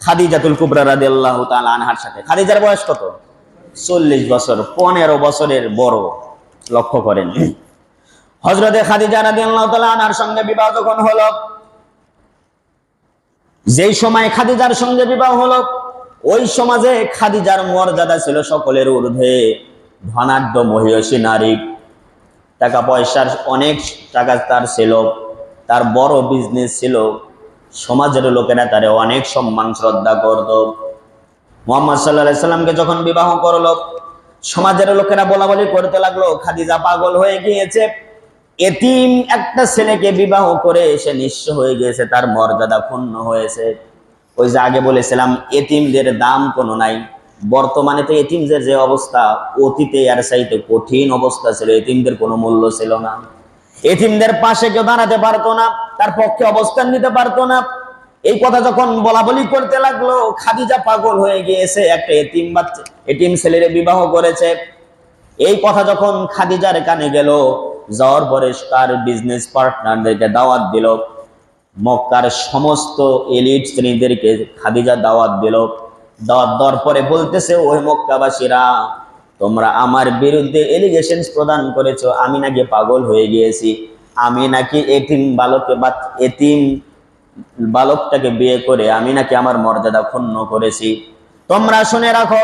খাদিজাতুল কুবরা রাদিয়াল্লাহু তাআলা আনহার সাথে। খাদিজার বয়স কত? 40 বছর, 15 বছরের বড়। লক্ষ্য করেন, হযরতে খাদিজা রাদিয়াল্লাহু তাআলা আনহার সঙ্গে বিবাহ যখন হলো, যেই সময় খাদিজার সঙ্গে বিবাহ হলো, ওই সমাজে খাদিজার মর্যাদা ছিল সকলের ঊর্ধ্বে। ধনাঢ্য মহিয়সী নারী, টাকা পয়সার অনেক টাকা তার ছিল, তার বড় বিজনেস ছিল, সমাজের লোকেরা তারে অনেক সম্মান শ্রদ্ধা করত। মুহাম্মদ সাল্লাল্লাহু আলাইহি সাল্লামকে যখন বিবাহ করলো, সমাজের লোকেরা বলাবলি করতে লাগলো খাদিজা পাগল হয়ে গিয়েছে, এতিম একটা ছেলেকে বিবাহ করে সে নিঃস্ব হয়ে গিয়েছে, তার মর্যাদা ক্ষুণ্ণ হয়েছে। ওই যে আগে বলেছিলাম এতিমদের দাম কোনো নাই। বর্তমানে তো এতিমদের যে অবস্থা, অতীতে এর চাইতে কঠিন অবস্থা ছিল। এতিমদের কোনো মূল্য ছিল না, এতিমদের পাশে কেউ দাঁড়াতে পারতো না, তার পক্ষে অবস্থান নিতে পারতো না। এই কথা যখন বলাবলি করতে লাগলো, খাদিজা পাগল হয়ে গিয়েছে, একটা এতিম বাচ্চা, এতিম ছেলের বিবাহ করেছে, এই কথা যখন খাদিজার কানে গেল, যাওয়ার পরে তার বিজনেস পার্টনারদেরকে দাওয়াত দিল, মক্কার সমস্ত এলিট শ্রেণীদেরকে খাদিজা দাওয়াত দিল। দাওয়াত দেওয়ার পরে বলতেছে, ওই মক্কাবাসীরা, তোমরা আমার বিরুদ্ধে এলিগেশনস প্রদান করেছো, আমি নাকি পাগল হয়ে গিয়েছি, আমি নাকি এতিম বালককে বা এতিম বালকটাকে বিয়ে করে আমি নাকি আমার মর্যাদা ক্ষুণ্ণ করেছি। তোমরা শুনে রাখো,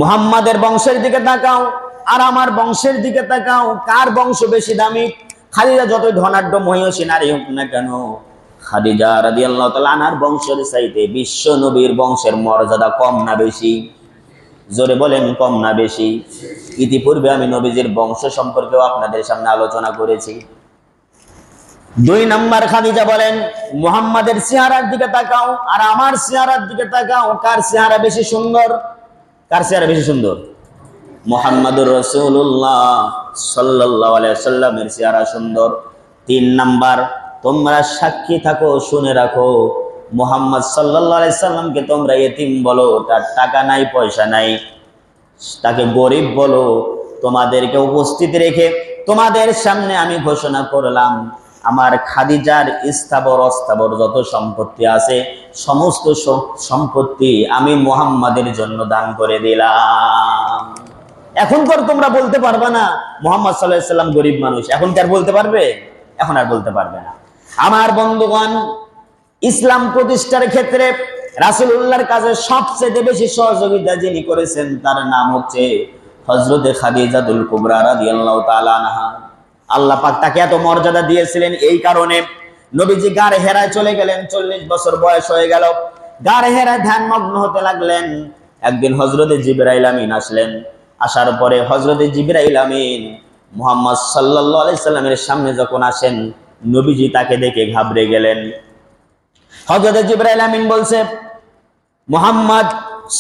মুহাম্মাদের বংশের দিকে তাকাও আর আমার বংশের দিকে তাকাও, কার বংশ বেশি দামি? খাদিজা যতই ধনাঢ্য মহিয়সী নারী হোক না কেন, খাদিজা রাদিয়াল্লাহু তাআলা আনহার বংশের চাইতে বিশ্ব নবীর বংশের মর্যাদা কম না বেশি? জোরে বলেন, কম না বেশি? ইতিপূর্বে আমি নবীজির বংশ সম্পর্কেও আপনাদের সামনে আলোচনা করেছি। 2 নাম্বার, খাদিজা বলেন, মুহাম্মাদের চেহারার দিকে তাকাও আর আমার চেহারার দিকে তাকাও, কার চেহারা বেশি সুন্দর? কার চেহারা বেশি সুন্দর? মুহাম্মাদুর রাসূলুল্লাহ সাল্লাল্লাহু আলাইহি ওয়াসাল্লামের চেহারা সুন্দর। 3 নাম্বার, তোমরা সাক্ষী থাকো, শুনে রাখো, মুহাম্মদ সাল্লাল্লাহু আলাইহি সাল্লামকে তোমরা এতিম বলো, তার টাকা নাই পয়সা নাই, তাকে গরিব বলো, তোমাদেরকে উপস্থিত রেখে তোমাদের সামনে আমি ঘোষণা করলাম, আমার খাদিজার স্থাবর অস্থাবর যত সম্পত্তি আছে, সমস্ত সম্পত্তি আমি মুহাম্মাদের জন্য দান করে দিলাম। এখন তো তোমরা বলতে পারবে না মুহাম্মদ সাল্লাল্লাহু আলাইহি সাল্লাম গরিব মানুষ, এখন কি আর বলতে পারবে? এখন আর বলতে পারবে না। আমার বন্ধুগণ, ইসলাম প্রতিষ্ঠার ক্ষেত্রে রাসূলুল্লাহর কাছে সবচেয়ে বেশি সহযোগিতা যিনি করেছেন, তার নাম হচ্ছে হযরতে খাদিজাতুল কুবরা রাদিয়াল্লাহু তাআলা আনহা। আল্লাহ পাক তাকে এত মর্যাদা দিয়েছিলেন এই কারণে, নবীজি গারে হেরায় চলে গেলেন, 40 বছর বয়স হয়ে গেল, গারে হেরায় ধ্যানমগ্ন হতে লাগলেন। একদিন হযরতে জিবরাইল আমিন আসলেন, আসার পরে হযরতে জিবরাইল আমিন মুহাম্মদ সাল্লাল্লাহু আলাইহি সাল্লামের সামনে যখন আসেন, নবীজি তাকে দেখে ঘাবড়ে গেলেন। হযরতে জিবরাইল আমিন বলছে, মুহাম্মদ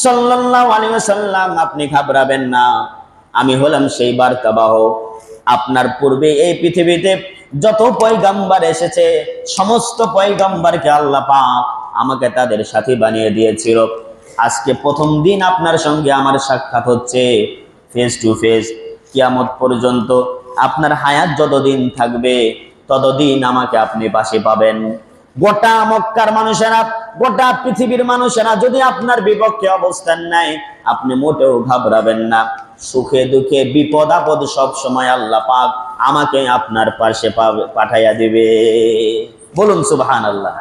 সাল্লাল্লাহু আলাইহি ওয়াসাল্লাম, আপনি ঘাবড়াবেন না, আমি হলাম সেই বার্তাবাহক। আপনার পূর্বে এই পৃথিবীতে যত পয়গম্বর এসেছে, সমস্ত পয়গম্বরকে আল্লাহ পাক আমাকে তাদের সাথী বানিয়ে দিয়েছিল। আজকে প্রথম দিন আপনার সঙ্গে আমার সাক্ষাৎ হচ্ছে ফেস টু ফেস। কিয়ামত পর্যন্ত আপনার হায়াত যতদিন থাকবে, ততদিন আমাকে আপনি পাশে পাবেন। গোটা মক্কার মানুষেরা, গোটা পৃথিবীর মানুষেরা যদি আপনার বিপক্ষে অবস্থান নেয়, আপনি মোটেও ঘাবড়াবেন না। সুখে দুঃখে বিপদ আপদ সব সময় আল্লাহ পাক আমাকে আপনার পাশে পাঠাইয়া দিবে। বলুন সুবহানাল্লাহ।